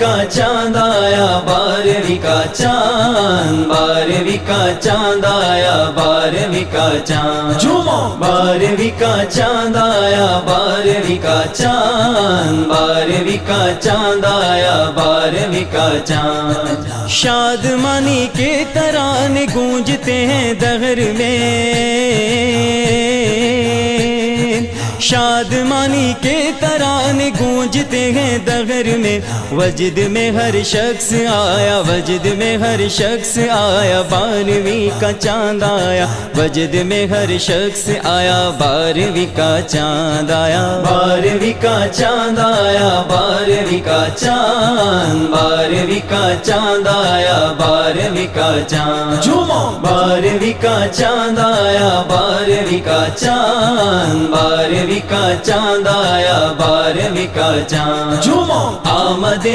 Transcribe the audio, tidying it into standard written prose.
کا چاند آیا، 12ویں کا چاند، 12ویں کا چاند آیا، 12ویں کا چاند، 12ویں کا چاند آیا، 12ویں کا چاند، 12ویں کا چاند آیا، 12ویں کا چاند۔ شادمانی کے ترانے گونجتے ہیں دہر میں، شادمانی کے ترانے گونجتے ہیں دہر میں، وجد میں ہر شخص آیا، وجد میں ہر شخص آیا، 12ویں کا چاند آیا، وجد میں ہر شخص آیا، 12ویں کا چاند آیا، 12ویں کا چاند آیا، 12ویں کا چاند، 12ویں کا چاند آیا، 12ویں کا چاند، 12ویں کا چاند آیا، 12ویں کا چاند، 12ویں کا چاند آیا، 12ویں کا چاند، آمد